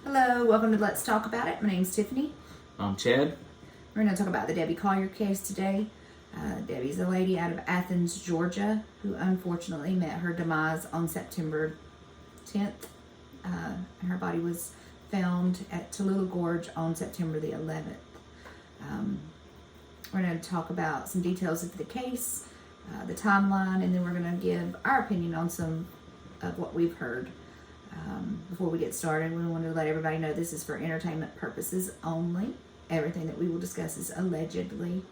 Hello, welcome to Let's Talk About It. My name's Tiffany. I'm Chad. We're going to talk about the Debbie Collier case today. Debbie's a lady out of Athens, Georgia, who unfortunately met her demise on September 10th. Her body was found at Tallulah Gorge on September the 11th. We're going to talk about some details of the case, the timeline, and then we're going to give our opinion on some of what we've heard. Before we get started, we wanted to let everybody know this is for entertainment purposes only. Everything that we will discuss is allegedly.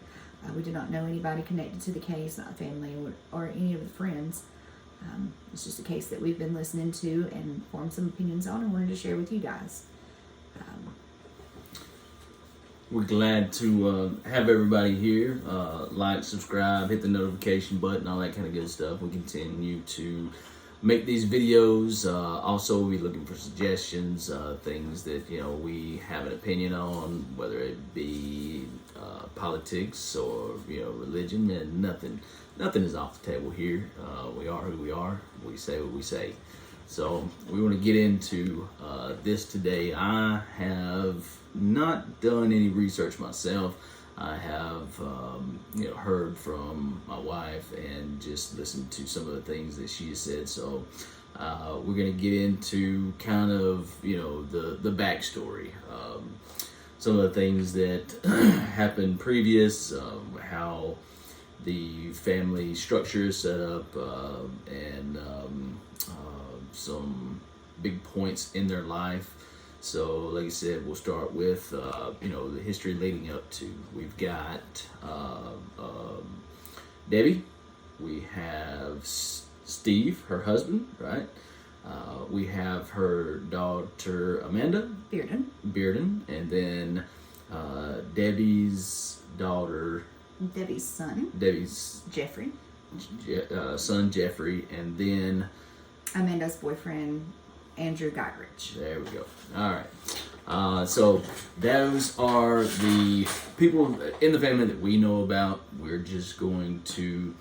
We do not know anybody connected to the case, not family or any of the friends. It's just a case that we've been listening to and formed some opinions on and wanted to share with you guys. We're glad to have everybody here. Like, subscribe, hit the notification button, all that kind of good stuff. We continue to make these videos. Also, we'll be looking for suggestions, things that we have an opinion on, whether it be politics or religion. And nothing is off the table here. We are who we are. We say what we say. So we want to get into this today. I have not done any research myself. I have heard from my wife and just listened to some of the things that she has said. So we're going to get into kind of the backstory, some of the things that happened previous, how the family structure is set up, and some big points in their life. So, like I said, we'll start with, the history leading up to. We've got Debbie. We have Steve, her husband, right? We have her daughter, Amanda. Bearden. And then Debbie's daughter. Debbie's son. Jeffrey. Son, Jeffrey. And then Amanda's boyfriend, Andrew Gyrich. There we go. All right. So those are the people in the family that we know about. We're just going to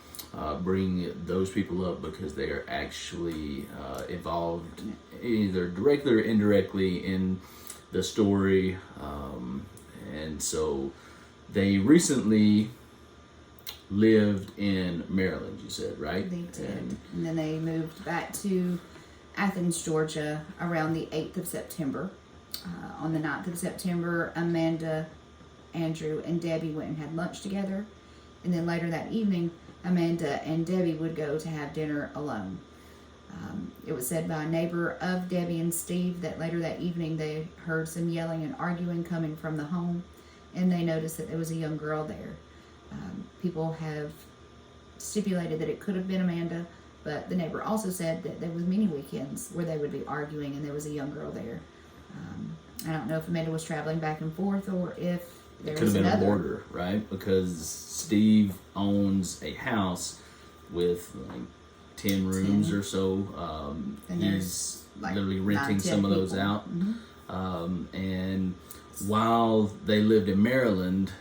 bring those people up because they are actually involved either directly or indirectly in the story. And so they recently lived in Maryland, you said, right? They did. And then they moved back to Athens, Georgia around the 8th of September. On the 9th of September, Amanda, Andrew, and Debbie went and had lunch together. And then later that evening, Amanda and Debbie would go to have dinner alone. It was said by a neighbor of Debbie and Steve that later that evening they heard some yelling and arguing coming from the home, and they noticed that there was a young girl there. People have stipulated that it could have been Amanda, but the neighbor also said that there was many weekends where they would be arguing and there was a young girl there. I don't know if Amanda was traveling back and forth or if there was another. It could have been a hoarder, right? Because Steve owns a house with like 10 rooms or so. And he's like literally renting some of those people out. Mm-hmm. And while they lived in Maryland,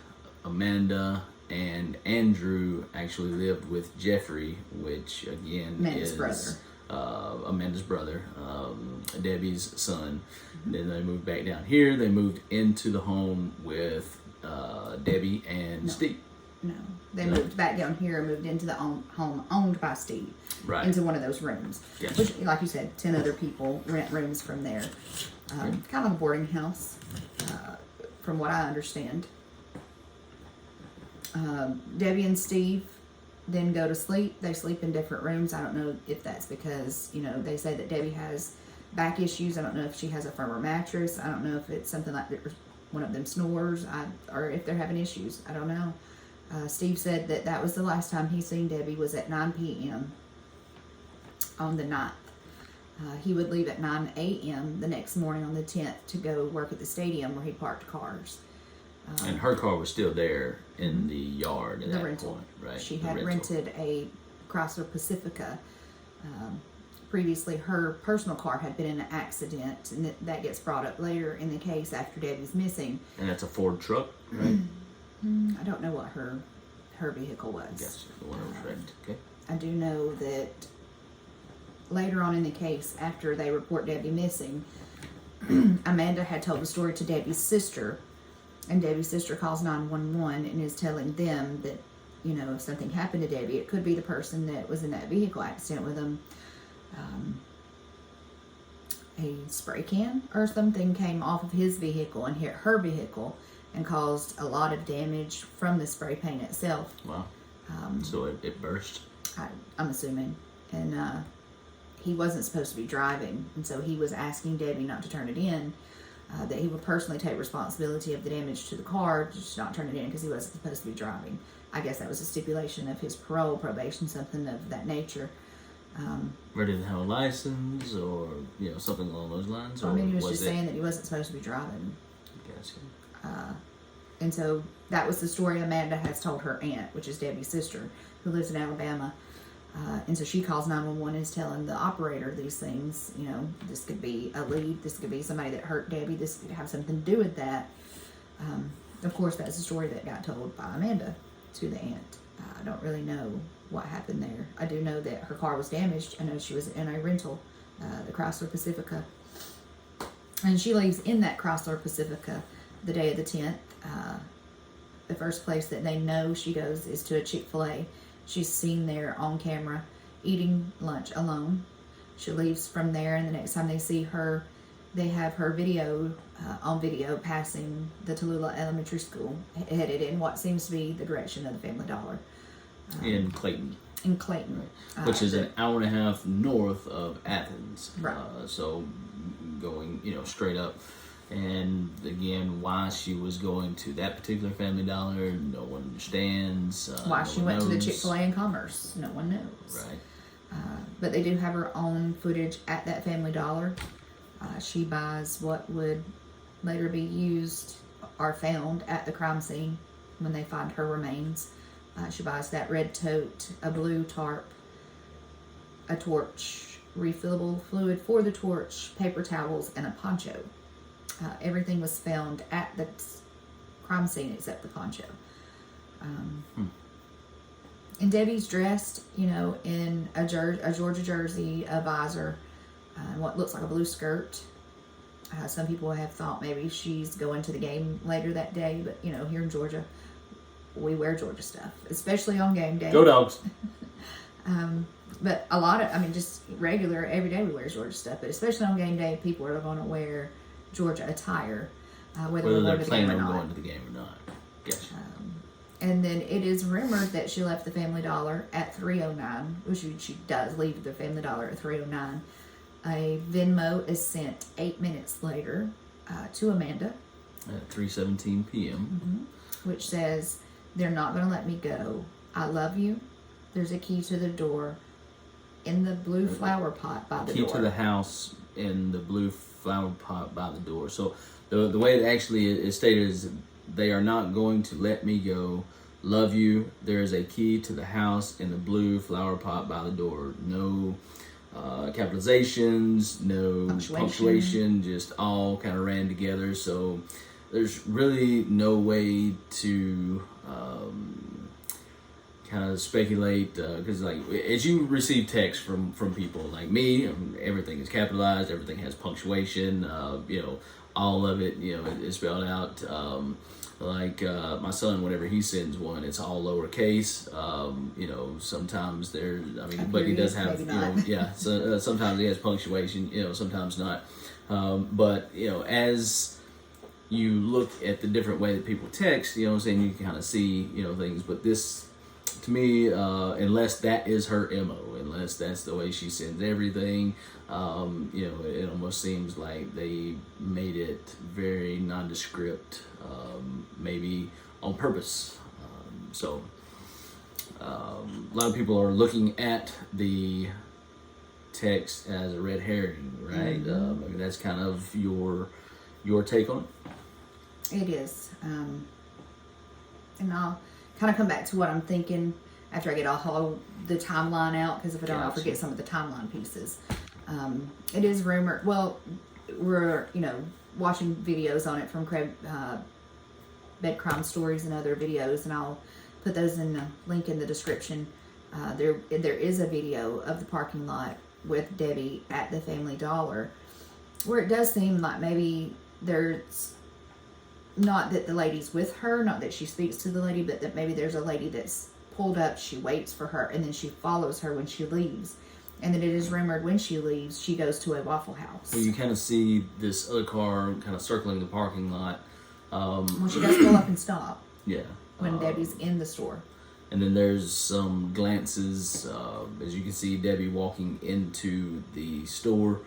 Amanda and Andrew actually lived with Jeffrey, which again Amanda's is brother. Amanda's brother, Debbie's son. Mm-hmm. Then they moved back down here. They moved into the home with Debbie and Steve. No, they moved back down here and moved into the home owned by Steve. Right. Into one of those rooms. Yes. Which, like you said, 10 other people rent rooms from there. Kind of a boarding house, from what I understand. Debbie and Steve then go to sleep. They sleep in different rooms. I don't know if that's because, they say that Debbie has back issues. I don't know if she has a firmer mattress. I don't know if it's something like that, one of them snores, or if they're having issues. I don't know. Steve said that was the last time he seen Debbie was at 9 p.m. on the 9th. He would leave at 9 a.m. the next morning on the 10th to go work at the stadium where he parked cars. And her car was still there in the yard at the that rental. point, right? She had rented a Chrysler Pacifica. Previously, her personal car had been in an accident, and that gets brought up later in the case after Debbie's missing. And that's a Ford truck, right? I don't know what her vehicle was. Yes, the one that was wrecked. Okay. I do know that later on in the case, after they report Debbie missing, Amanda had told the story to Debbie's sister, and Debbie's sister calls 911 and is telling them that, you know, if something happened to Debbie, it could be the person that was in that vehicle accident with them. A spray can or something came off of his vehicle and hit her vehicle and caused a lot of damage from the spray paint itself. Wow. So it burst? I'm assuming. And he wasn't supposed to be driving, and so he was asking Debbie not to turn it in, that he would personally take responsibility of the damage to the car, just not turn it in because he wasn't supposed to be driving. I guess that was a stipulation of his parole, probation, something of that nature. Or didn't have a license, or something along those lines. Or I mean, he was just saying that he wasn't supposed to be driving. Gotcha. And so that was the story Amanda has told her aunt, which is Debbie's sister, who lives in Alabama. And so she calls 911 and is telling the operator these things. You know, this could be a lead. This could be somebody that hurt Debbie. This could have something to do with that. Of course, that's the story that got told by Amanda to the aunt. I don't really know what happened there. I do know that her car was damaged. I know she was in a rental, the Chrysler Pacifica. And she leaves in that Chrysler Pacifica the day of the 10th. The first place that they know she goes is to a Chick-fil-A. She's seen there on camera eating lunch alone. She leaves from there, and the next time they see her, they have her on video passing the Tallulah Elementary School, headed in what seems to be the direction of the Family Dollar. In Clayton. In Clayton. Which is an hour and a half north of Athens. Right. So going, straight up. And again, why she was going to that particular Family Dollar, no one understands. Why she went to the Chick-fil-A in Commerce, no one knows. Right. But they do have her own footage at that Family Dollar. She buys what would later be used or found at the crime scene when they find her remains. She buys that red tote, a blue tarp, a torch, refillable fluid for the torch, paper towels, and a poncho. Everything was found at the crime scene except the poncho. And Debbie's dressed, in a Georgia jersey, a visor, and what looks like a blue skirt. Some people have thought maybe she's going to the game later that day, but here in Georgia, we wear Georgia stuff, especially on game day. Go Dogs! But a lot of, just regular, every day we wear Georgia stuff, but especially on game day, people are going to wear Georgia attire, whether they're to the planning game or on not. going to the game or not. Gotcha. And then it is rumored that she left the Family Dollar at 3:09, which she does leave the Family Dollar at 3:09. A Venmo is sent 8 minutes later to Amanda. At 3:17 p.m. Which says, "They're not going to let me go. I love you. There's a key to the door in the blue flower pot by the door." Key to the house in the blue flower pot by the door. So the way it actually is stated is, they are not going to let me go. Love you. There is a key to the house in the blue flower pot by the door. No capitalizations, no punctuation, just all kind of ran together. So there's really no way to kind of speculate, because as you receive text from people like me, everything is capitalized, everything has punctuation, all of it, is spelled out. My son, whenever he sends one, it's all lowercase. Sometimes there's, but he does have, so sometimes he has punctuation, sometimes not. But as you look at the different way that people text, you can kind of see, things. But this, to me, unless that is her MO, unless that's the way she sends everything, it almost seems like they made it very nondescript, maybe on purpose. A lot of people are looking at the text as a red herring, right? That's kind of your take on it. It is. And I'll kind of come back to what I'm thinking after I get all the timeline out, because if I don't, I'll forget some of the timeline pieces. It is rumored. Well, we're watching videos on it from Bed Crime Stories and other videos, and I'll put those in the link in the description. There is a video of the parking lot with Debbie at the Family Dollar, where it does seem like maybe there's not that the lady's with her, not that she speaks to the lady, but that maybe there's a lady that's pulled up, she waits for her, and then she follows her when she leaves. And then it is rumored when she leaves, she goes to a Waffle House. Well, you kind of see this other car kind of circling the parking lot. Well, she does pull up and stop. Yeah. When Debbie's in the store. And then there's some glances, as you can see Debbie walking into the store.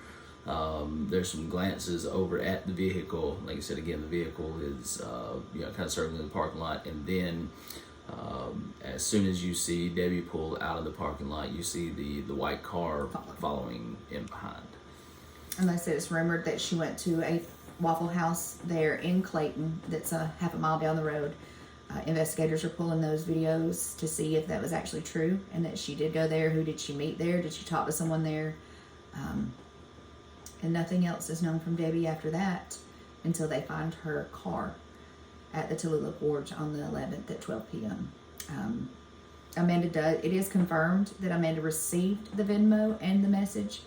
There's some glances over at the vehicle. Like I said, again, the vehicle is kind of circling the parking lot. And then as soon as you see Debbie pull out of the parking lot, you see the white car following in behind. And like I said, it's rumored that she went to a Waffle House there in Clayton that's a half a mile down the road. Investigators are pulling those videos to see if that was actually true and that she did go there. Who did she meet there? Did she talk to someone there? And nothing else is known from Debbie after that until they find her car at the Tallulah Gorge on the 11th at 12 p.m. It is confirmed that Amanda received the Venmo and the message,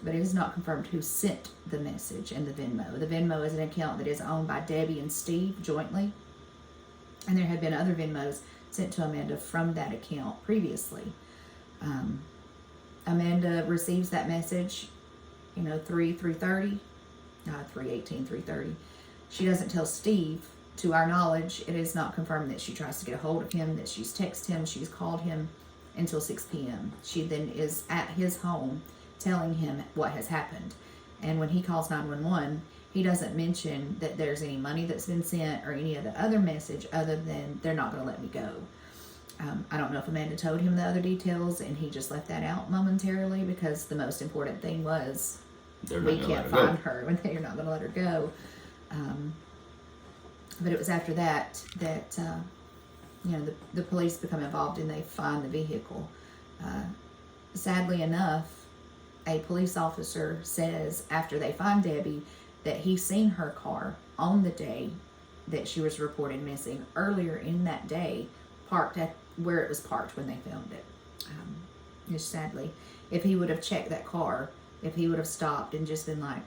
but it is not confirmed who sent the message and the Venmo. The Venmo is an account that is owned by Debbie and Steve jointly. And there had been other Venmos sent to Amanda from that account previously. Amanda receives that message, 3:30, 3:30. She doesn't tell Steve. To our knowledge, it is not confirmed that she tries to get a hold of him, that she's texted him, she's called him until 6 p.m. She then is at his home telling him what has happened. And when he calls 911, he doesn't mention that there's any money that's been sent or any of the other message other than they're not going to let me go. I don't know if Amanda told him the other details and he just left that out momentarily because the most important thing was we can't find her when they're not going to let her go. But it was after that the police become involved and they find the vehicle. Sadly enough, a police officer says after they find Debbie that he's seen her car on the day that she was reported missing earlier in that day, parked at where it was parked when they found it. Just sadly, if he would have checked that car, if he would have stopped and just been like,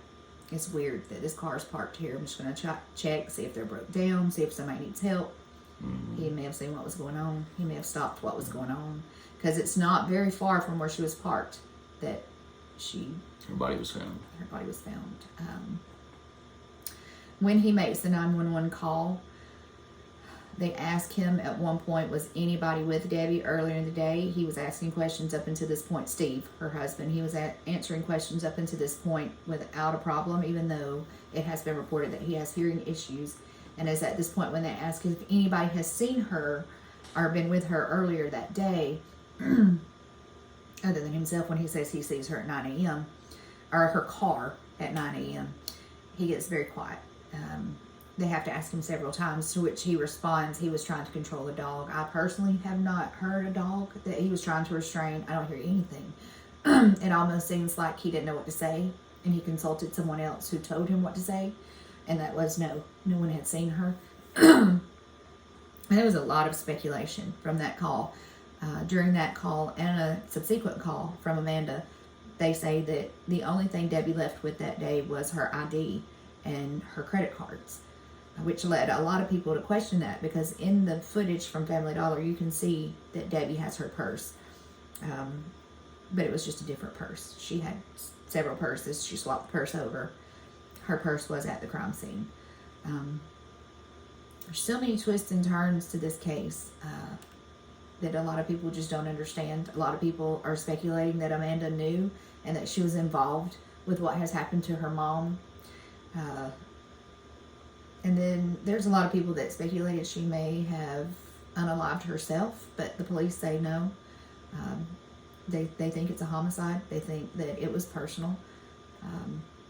it's weird that this car is parked here, I'm just going to check, see if they're broke down, see if somebody needs help. He may have seen what was going on. He may have stopped what was going on. Because it's not very far from where she was parked that her body was found. When he makes the 911 call, they ask him at one point, was anybody with Debbie earlier in the day? He was asking questions up until this point. Steve, her husband, he was answering questions up until this point without a problem, even though it has been reported that he has hearing issues. And it's at this point when they ask if anybody has seen her or been with her earlier that day, other than himself, when he says he sees her at 9 a.m., or her car at 9 a.m., he gets very quiet. They have to ask him several times, to which he responds he was trying to control a dog. I personally have not heard a dog that he was trying to restrain. I don't hear anything. It almost seems like he didn't know what to say, and he consulted someone else who told him what to say, and that was no one had seen her. And there was a lot of speculation from that call. During that call and a subsequent call from Amanda, they say that the only thing Debbie left with that day was her ID and her credit cards, which led a lot of people to question that, because in the footage from Family Dollar, you can see that Debbie has her purse, but it was just a different purse. She had several purses. She swapped the purse over. Her purse was at the crime scene. There's so many twists and turns to this case that a lot of people just don't understand. A lot of people are speculating that Amanda knew and that she was involved with what has happened to her mom. And then there's a lot of people that speculated she may have unalived herself, but the police say no. They think it's a homicide. They think that it was personal,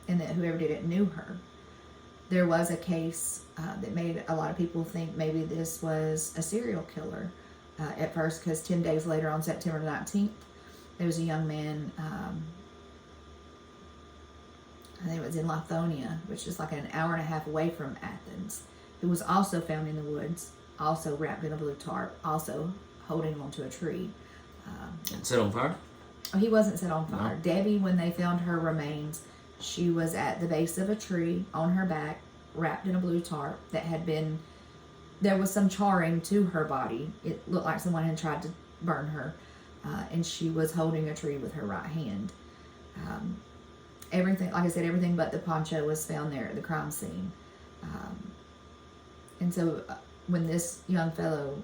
and that whoever did it knew her. There was a case that made a lot of people think maybe this was a serial killer at first, because 10 days later, on September 19th, there was a young man, I think it was in Lithonia, which is like an hour and a half away from Athens, who was also found in the woods, also wrapped in a blue tarp, also holding onto a tree. Set on fire? He wasn't set on fire. No. Debbie, when they found her remains, She was at the base of a tree on her back, wrapped in a blue tarp that had been, there was some charring to her body. It looked like someone had tried to burn her. And she was holding a tree with her right hand. Everything, like I said, everything but the poncho was found there at the crime scene. And so when this young fellow,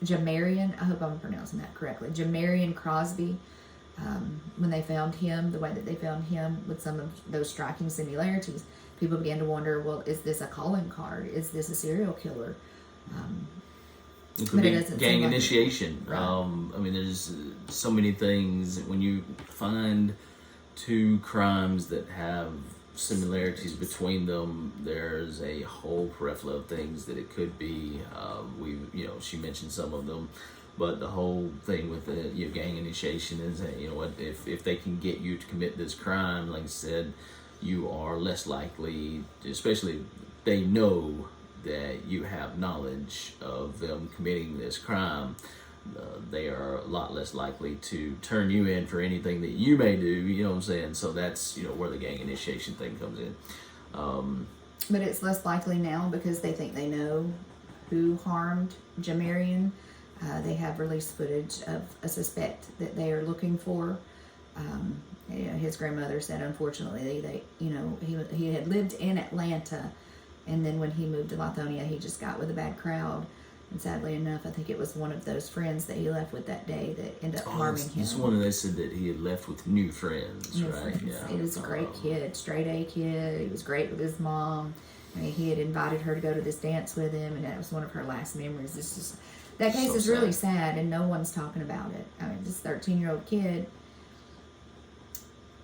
Jamarian, I hope I'm pronouncing that correctly, Jamarian Crosby, when they found him, the way that they found him with some of those striking similarities, people began to wonder, well, is this a calling card? Is this a serial killer? It could be doesn't gang seem like initiation. Right. I mean, there's so many things. When you find two crimes that have similarities between them, there's a whole plethora of things that it could be. She mentioned some of them, but the whole thing with the gang initiation is that, if they can get you to commit this crime, like I said, you are less likely, especially if they know that you have knowledge of them committing this crime, they are a lot less likely to turn you in for anything that you may do, you know what I'm saying? So that's, where the gang initiation thing comes in. But it's less likely now because they think they know who harmed Jamarian. They have released footage of a suspect that they are looking for. His grandmother said, unfortunately, he had lived in Atlanta, and then when he moved to Lithonia, he just got with a bad crowd. And sadly enough, I think it was one of those friends that he left with that day that ended up harming him. This one, they said that he had left with new friends, right? Friends. Yeah. He was a great kid, straight A kid. He was great with his mom. I mean, he had invited her to go to this dance with him, and that was one of her last memories. It's just, that case is really sad, and no one's talking about it. I mean, this 13-year-old kid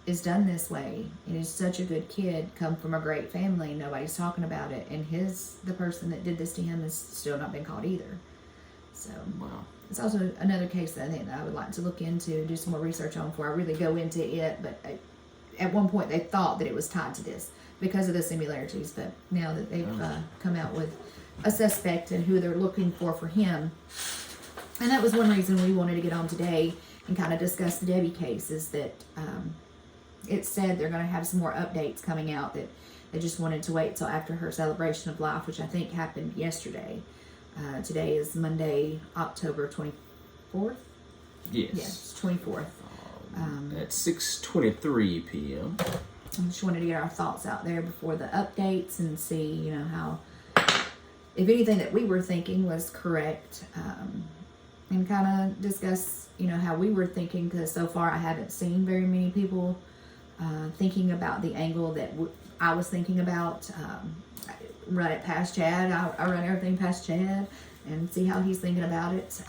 is done this way, and he's such a good kid, come from a great family. Nobody's talking about it, and the person that did this to him has still not been caught either. So Wow. It's also another case that I think that I would like to look into, do some more research on before I really go into it. But at one point they thought that it was tied to this because of the similarities, but now that they've come out with a suspect and who they're looking for him, and that was one reason we wanted to get on today and kind of discuss the Debbie case, is that it said they're going to have some more updates coming out, that they just wanted to wait till after her celebration of life, which I think happened yesterday. Today is Monday, October 24th? Yes, 24th. At 6:23 p.m. I just wanted to get our thoughts out there before the updates and see, how, if anything that we were thinking was correct, and kind of discuss, how we were thinking, because so far I haven't seen very many people thinking about the angle that I was thinking about. Run it past Chad. I run everything past Chad and see how he's thinking about it.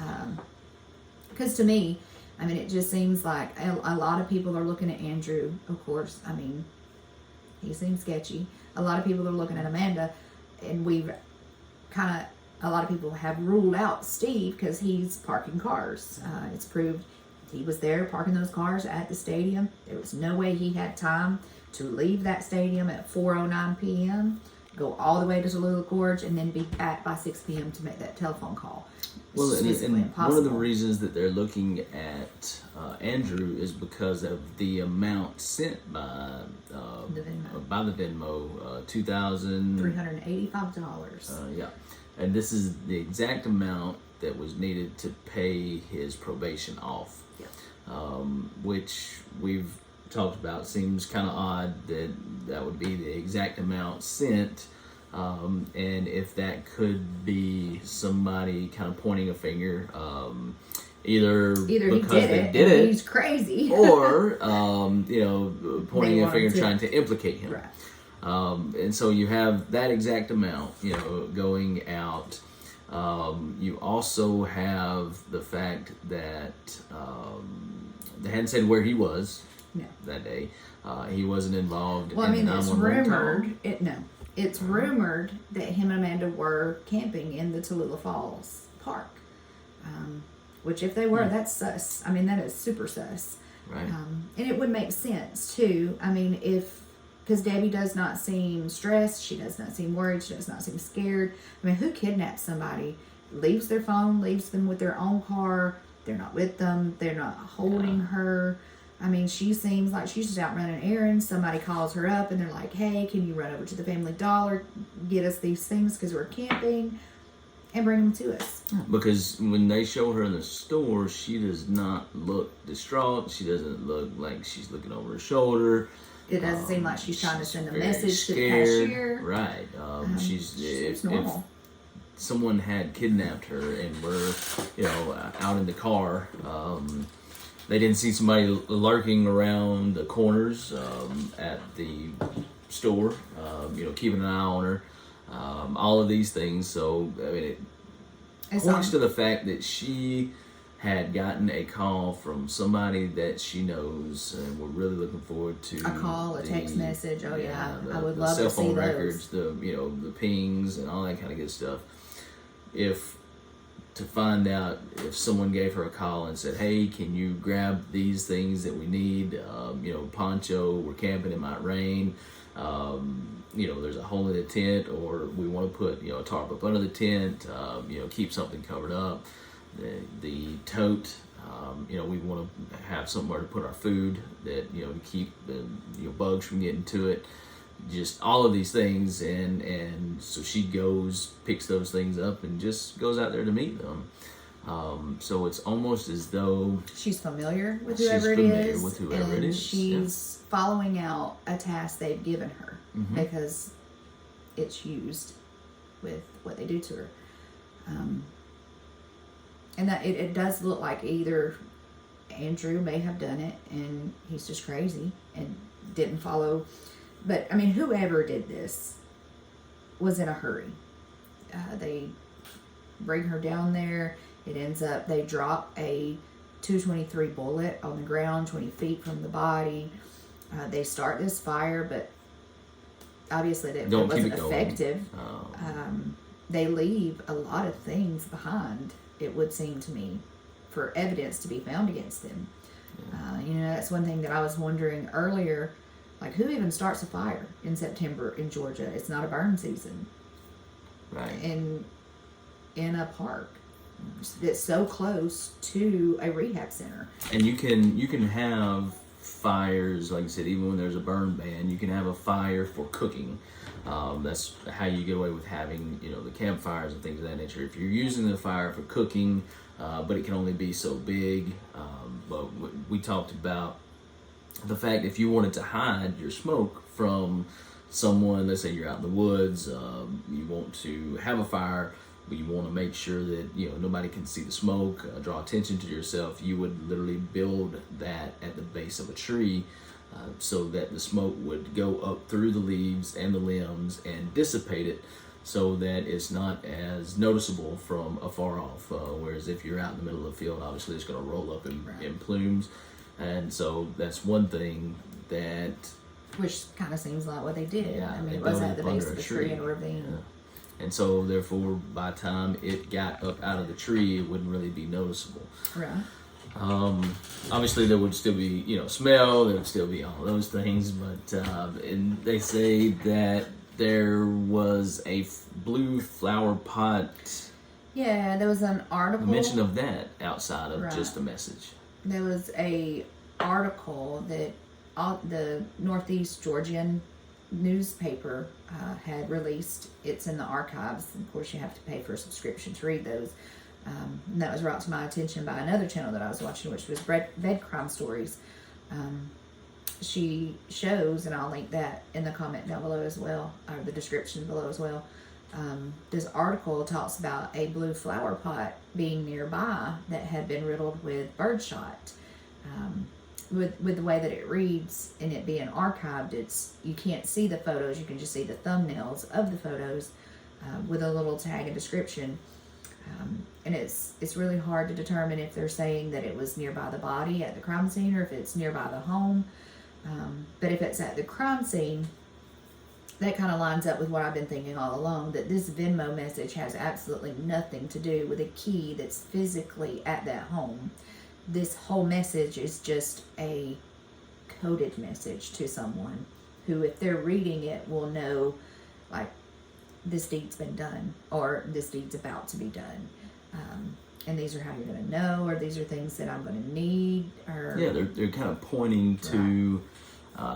Because to me, I mean, it just seems like a lot of people are looking at Andrew, of course. I mean, he seems sketchy. A lot of people are looking at Amanda, and a lot of people have ruled out Steve because he's parking cars. It's proved he was there parking those cars at the stadium. There was no way he had time to leave that stadium at 4:09 p.m., go all the way to Tallulah Gorge, and then be back by 6 p.m. to make that telephone call. Well, and one of the reasons that they're looking at Andrew is because of the amount sent by the Venmo, $2,385. Yeah, and this is the exact amount that was needed to pay his probation off. Yeah. Which we've talked about. Seems kind of odd that would be the exact amount sent. And if that could be somebody kind of pointing a finger, either because they did it, he's crazy, or pointing a finger trying to implicate him. Right. And so you have that exact amount, going out. You also have the fact that they hadn't said where he was that day. He wasn't involved. Well, in it's rumored. It's rumored that him and Amanda were camping in the Tallulah Falls Park. Which, if they were, that's sus. I mean, that is super sus. Right. And it would make sense too. I mean, because Debbie does not seem stressed, she does not seem worried, she does not seem scared. I mean, who kidnaps somebody, leaves their phone, leaves them with their own car, they're not with them, they're not holding her. I mean, she seems like she's just out running errands. Somebody calls her up and they're like, hey, can you run over to the Family Dollar, get us these things because we're camping, and bring them to us. Because when they show her in the store, she does not look distraught. She doesn't look like she's looking over her shoulder. It doesn't seem like she's trying to send a message scared. to the cashier. Right. She's if normal. someone had kidnapped her and were, out in the car, they didn't see somebody lurking around the corners at the store, keeping an eye on her. All of these things. So, I mean, it points to the fact that she had gotten a call from somebody that she knows, and we're really looking forward to a call, a text message. Oh yeah, I would the love cell to see phone those. records, the pings and all that kind of good stuff. To find out if someone gave her a call and said, "Hey, can you grab these things that we need? Poncho. We're camping. It might rain. There's a hole in the tent, or we want to put a tarp up under the tent. Keep something covered up. The tote. We want to have somewhere to put our food that to keep the bugs from getting to it. Just all of these things, and so she goes, picks those things up, and just goes out there to meet them. So it's almost as though she's familiar with whoever it is, and she's following out a task they've given her Mm-hmm. because it's used with what they do to her. And that it does look like either Andrew may have done it and he's just crazy and didn't follow. But I mean, whoever did this was in a hurry. They bring her down there. It ends up, they drop a .223 bullet on the ground 20 feet from the body. They start this fire, but obviously it wasn't effective. They leave a lot of things behind, it would seem to me, for evidence to be found against them. That's one thing that I was wondering earlier, like who even starts a fire in September in Georgia? It's not a burn season. Right. In a park that's so close to a rehab center. And you can have fires, like I said, even when there's a burn ban, you can have a fire for cooking. That's how you get away with having, the campfires and things of that nature. If you're using the fire for cooking, but it can only be so big. But we talked about the fact if you wanted to hide your smoke from someone, let's say you're out in the woods, you want to have a fire, but you want to make sure that nobody can see the smoke, draw attention to yourself, you would literally build that at the base of a tree, so that the smoke would go up through the leaves and the limbs and dissipate it, so that it's not as noticeable from afar off. Whereas if you're out in the middle of the field, obviously it's going to roll up in plumes, and so that's one thing that. Which kind of seems like what they did. Yeah, I mean, it was at the base of the tree in a ravine. Yeah. And so, therefore, by the time it got up out of the tree, it wouldn't really be noticeable. Right. Obviously, there would still be, smell. There would still be all those things. But and they say that there was a blue flower pot. Yeah, there was an article. A mention of that outside of Right. just a message. There was a article that the Northeast Georgian newspaper had released. It's in the archives. Of course, you have to pay for a subscription to read those. And that was brought to my attention by another channel that I was watching, which was Bed Crime Stories. She shows, and I'll link that in the comment down below as well, or the description below as well. This article talks about a blue flower pot being nearby that had been riddled with birdshot. With the way that it reads and it being archived, you can't see the photos, you can just see the thumbnails of the photos with a little tag and description. And it's really hard to determine if they're saying that it was nearby the body at the crime scene or if it's nearby the home. But if it's at the crime scene, that kind of lines up with what I've been thinking all along, that this Venmo message has absolutely nothing to do with a key that's physically at that home. This whole message is just a coded message to someone who, if they're reading it, will know, like, this deed's been done or this deed's about to be done. and these are how you're going to know, or these are things that I'm going to need, or Yeah, they're kind of pointing to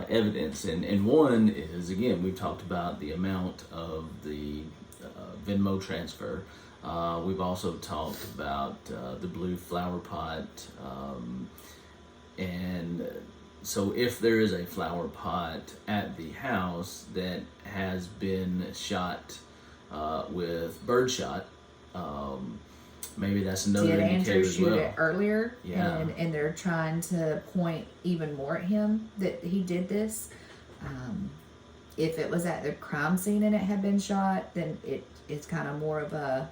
evidence, and one is, again, we've talked about the amount of the Venmo transfer. We've also talked about the blue flower pot, and so if there is a flower pot at the house that has been shot with birdshot, maybe that's another did indicator Andrew as shoot well. it earlier? Yeah. And they're trying to point even more at him that he did this. If it was at the crime scene and it had been shot, then it's kind of more of a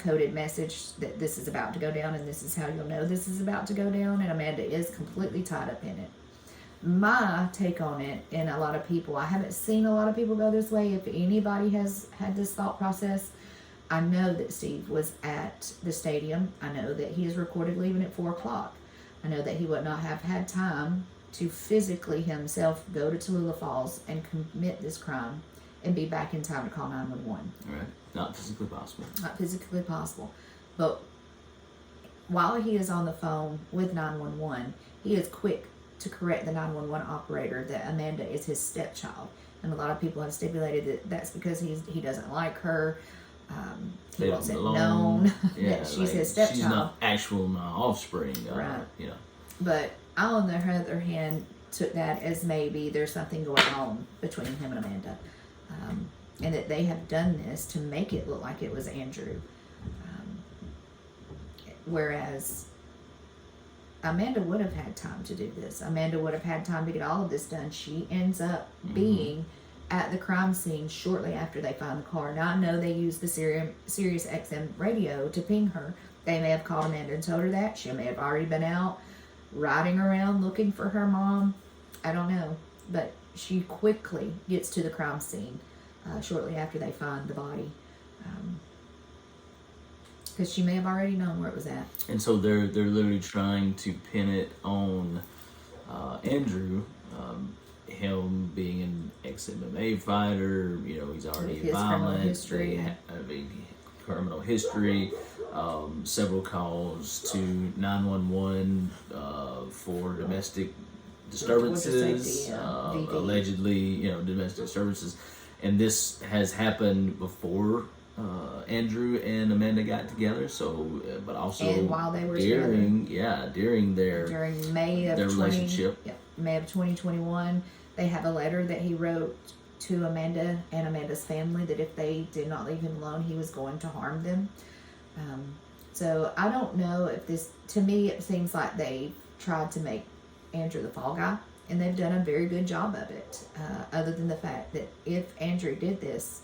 coded message that this is about to go down, and this is how you'll know this is about to go down, and Amanda is completely tied up in it. My take on it, and a lot of people, I haven't seen a lot of people go this way. If anybody has had this thought process, I know that Steve was at the stadium. I know that he is recorded leaving at 4 o'clock. I know that he would not have had time to physically himself go to Tallulah Falls and commit this crime and be back in time to call 911. Right. Not physically possible. Not physically possible. But while he is on the phone with 911, he is quick to correct the 911 operator that Amanda is his stepchild. And a lot of people have stipulated that that's because he doesn't like her. He wants it known that she's his stepchild. She's not actual my offspring. Right. You know. But I, on the other hand, took that as maybe there's something going on between him and Amanda. And that they have done this to make it look like it was Andrew. Whereas Amanda would have had time to do this. Amanda would have had time to get all of this done. She ends up being at the crime scene shortly after they find the car. Now, I know they used the Sirius XM radio to ping her. They may have called Amanda and told her that. She may have already been out riding around looking for her mom. I don't know. But she quickly gets to the crime scene shortly after they find the body. Because she may have already known where it was at. And so they're literally trying to pin it on Andrew, him being an ex-MMA fighter. You know, he's already His violent. history. They have a criminal history. Several calls to 911 for domestic disturbances, DV. allegedly, you know, domestic disturbances. And this has happened before Andrew and Amanda got together. So, but also And while they were during May of their relationship. May of 2021, they have a letter that he wrote to Amanda and Amanda's family that if they did not leave him alone, he was going to harm them. So I don't know if this, to me, it seems like they tried to make Andrew the fall guy, and they've done a very good job of it. Other than the fact that if Andrew did this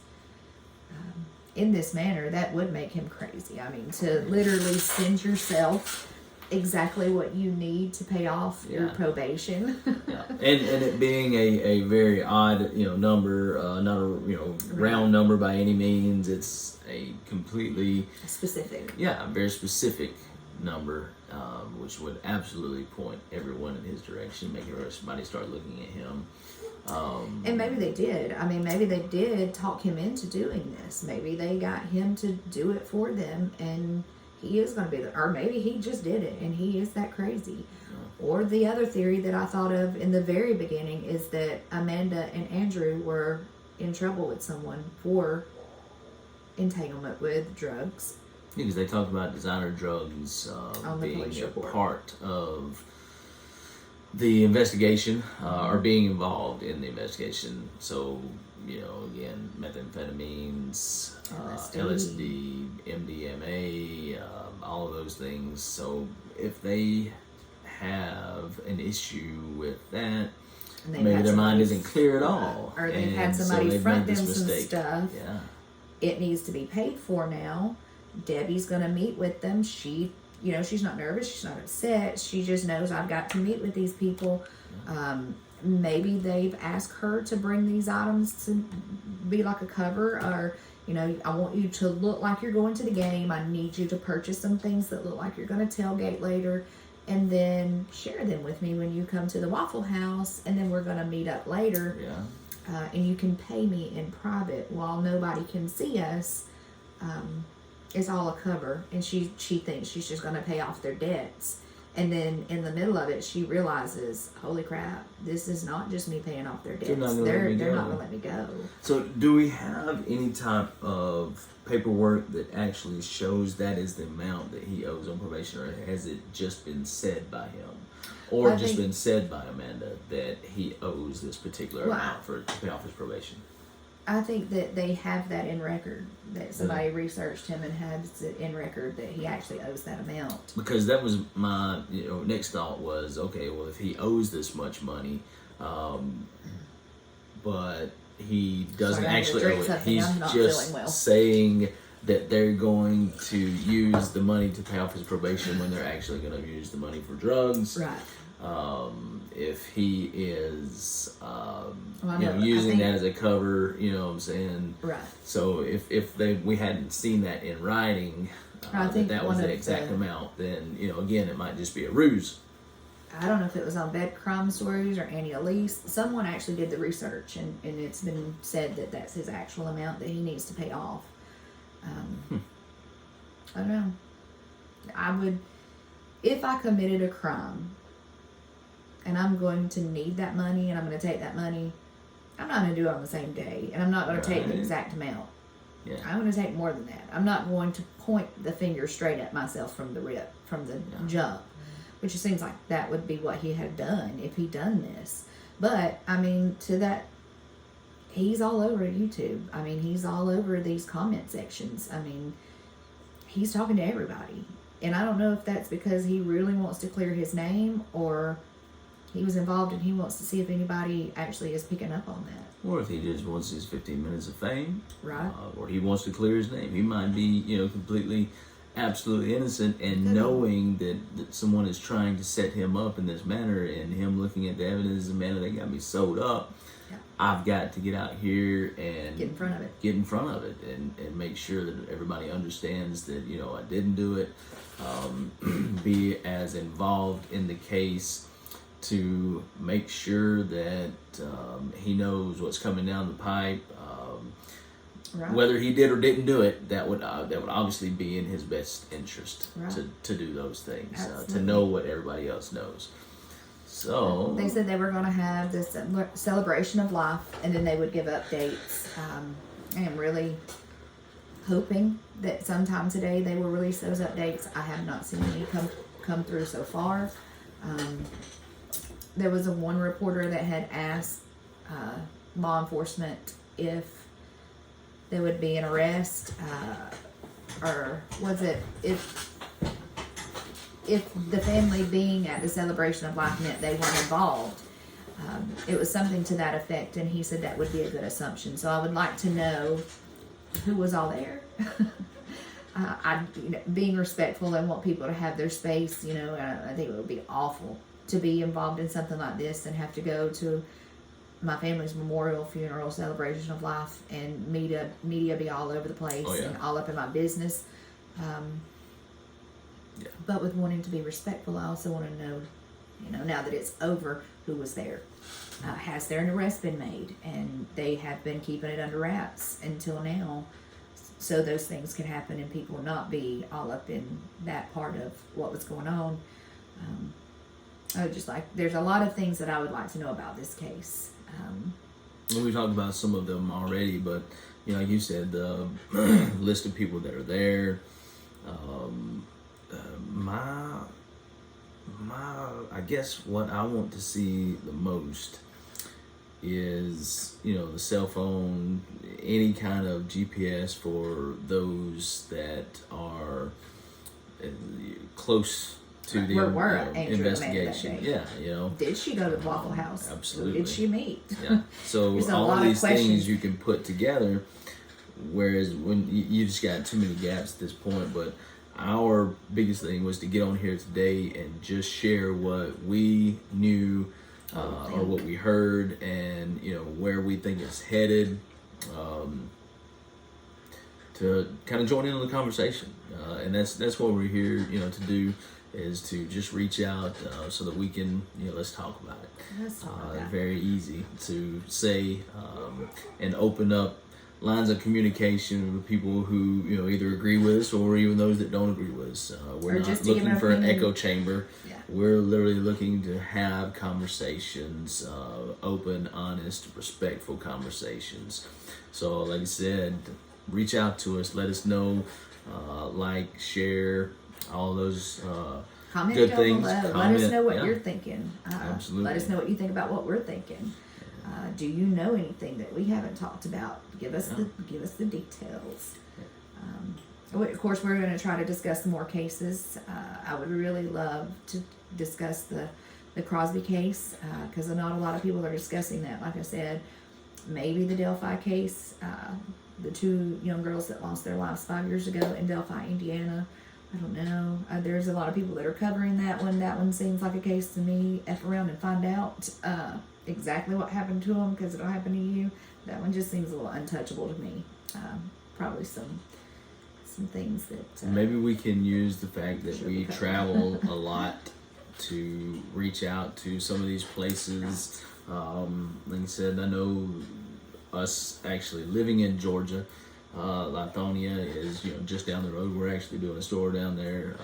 in this manner, that would make him crazy. I mean, to literally send yourself exactly what you need to pay off your probation. And it being a very odd, you know, number, not a, you know, round number by any means. It's a completely specific. Yeah, a very specific number, which would absolutely point everyone in his direction, make everybody start looking at him. And maybe they did. I mean, maybe they did talk him into doing this. Maybe they got him to do it for them, and he is going to be there. Or maybe he just did it, and he is that crazy. Yeah. Or the other theory that I thought of in the very beginning is that Amanda and Andrew were in trouble with someone for entanglement with drugs. Yeah, because they talked about designer drugs being a part of the investigation, or being involved in the investigation. So, you know, again, methamphetamines, LSD, MDMA, all of those things. So if they have an issue with that, maybe their mind isn't clear at all. Or they've had somebody front them some stuff. Yeah. It needs to be paid for now. Debbie's going to meet with them. She, you know, she's not nervous. She's not upset. She just knows I've got to meet with these people. Maybe they've asked her to bring these items to be like a cover, or, you know, I want you to look like you're going to the game. I need you to purchase some things that look like you're going to tailgate later, and then share them with me when you come to the Waffle House, and then we're going to meet up later. Yeah. And you can pay me in private while nobody can see us. is all a cover, and she thinks she's just going to pay off their debts. And then in the middle of it, she realizes, holy crap, this is not just me paying off their debts. They're not going to let me go. So do we have any type of paperwork that actually shows that is the amount that he owes on probation, or has it just been said by him? Or just been said by Amanda that he owes this particular amount to pay off his probation? I think that they have that in record, that somebody researched him and has it in record that he actually owes that amount. Because that was my next thought was, okay, well, if he owes this much money, but he doesn't actually owe it, he's just saying that they're going to use the money to pay off his probation when they're actually going to use the money for drugs. Right. If he is, using that as a cover, you know what I'm saying? Right. So if we hadn't seen that in writing, that was the exact amount, then, again, it might just be a ruse. I don't know if it was on Bed Crime Stories or Annie Elise. Someone actually did the research, and it's been said that that's his actual amount that he needs to pay off. I don't know. I would, if I committed a crime, and I'm going to need that money, and I'm going to take that money, I'm not going to do it on the same day, and I'm not going to take the exact amount. Yeah. I'm going to take more than that. I'm not going to point the finger straight at myself from the jump, which it seems like that would be what he had done if he'd done this. But, I mean, to that, he's all over YouTube. I mean, he's all over these comment sections. I mean, he's talking to everybody. And I don't know if that's because he really wants to clear his name, or he was involved and he wants to see if anybody actually is picking up on that. Or if he just wants his 15 minutes of fame. Right. Or he wants to clear his name. He might be, completely, absolutely innocent, and knowing that someone is trying to set him up in this manner, and him looking at the evidence, the manner they got me sold up. Yeah. I've got to get out here and get in front of it. And make sure that everybody understands that, I didn't do it. Be as involved in the case to make sure that he knows what's coming down the pipe. Right. Whether he did or didn't do it, that would obviously be in his best interest to do those things, to know what everybody else knows. So they said they were going to have this celebration of life, and then they would give updates. I am really hoping that sometime today they will release those updates. I have not seen any come through so far. There was one reporter that had asked law enforcement if there would be an arrest, or was it if the family being at the celebration of life meant they weren't involved. It was something to that effect, and he said that would be a good assumption. So I would like to know who was all there. Being respectful and want people to have their space, I think it would be awful to be involved in something like this and have to go to my family's memorial, funeral, celebration of life, and media be all over the place and all up in my business. But with wanting to be respectful, I also want to know, now that it's over, who was there. Has there an arrest been made? And they have been keeping it under wraps until now, so those things can happen and people not be all up in that part of what was going on. There's a lot of things that I would like to know about this case. We talked about some of them already, but like you said, the list of people that are there. I guess what I want to see the most is the cell phone, any kind of GPS for those that are close to the investigation. Did she go to the Waffle House? Absolutely. Who did she meet? Yeah. So all of these things you can put together, whereas when you just got too many gaps at this point. But our biggest thing was to get on here today and just share what we knew or what we heard, and where we think it's headed, to kind of join in on the conversation, and that's what we're here to do, is to just reach out so that we can let's talk about it. Let's talk about it. Very easy to say and open up lines of communication with people who either agree with us or even those that don't agree with us. We're Or not just to give looking an for an opinion. echo chamber. Yeah. We're literally looking to have conversations, open, honest, respectful conversations. So, like I said, reach out to us. Let us know. Like, share, all those Comment good down things. below. Let us Comment, know what yeah. you're thinking. Absolutely. Let us know what you think about what we're thinking. Do you know anything that we haven't talked about? Give us the details. Of course, we're going to try to discuss some more cases. I would really love to discuss the Crosby case because not a lot of people are discussing that. Like I said, maybe the Delphi case, the two young girls that lost their lives 5 years ago in Delphi, Indiana. I don't know. There's a lot of people that are covering that one. That one seems like a case to me. F around and find out exactly what happened to them because it'll happen to you. That one just seems a little untouchable to me. Probably some things that maybe we can use the fact that Sure, we we can. travel a lot to reach out to some of these places. Like I said, I know us actually living in Georgia. Lithonia is just down the road. We're actually doing a store down there.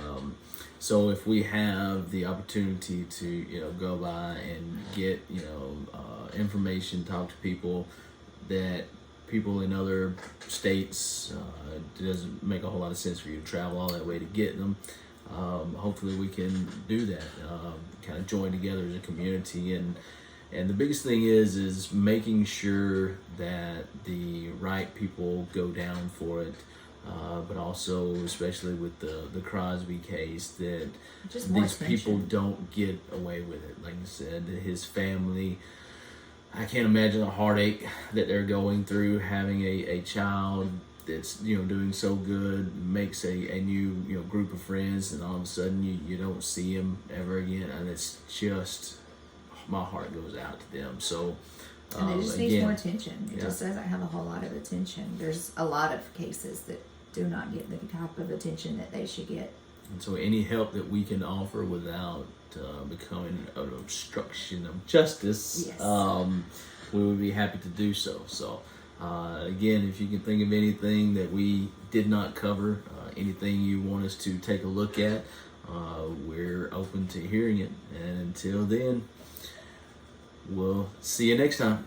So if we have the opportunity to go by and get information, talk to people that people in other states, it doesn't make a whole lot of sense for you to travel all that way to get them. Hopefully we can do that, kind of join together as a community, and the biggest thing is making sure that the right people go down for it, but also especially with the Crosby case, that just more these people attention. don't get away with it. Like I said, his family, I can't imagine the heartache that they're going through, having a child that's doing so good, makes a new group of friends, and all of a sudden you don't see him ever again, and it's just, my heart goes out to them. So And it just needs again, more attention. It yeah. just doesn't have a whole lot of attention. There's a lot of cases that do not get the type of attention that they should get. And so any help that we can offer without becoming an obstruction of justice, Yes. we would be happy to do so. So again, if you can think of anything that we did not cover, anything you want us to take a look at, we're open to hearing it. And until then, we'll see you next time.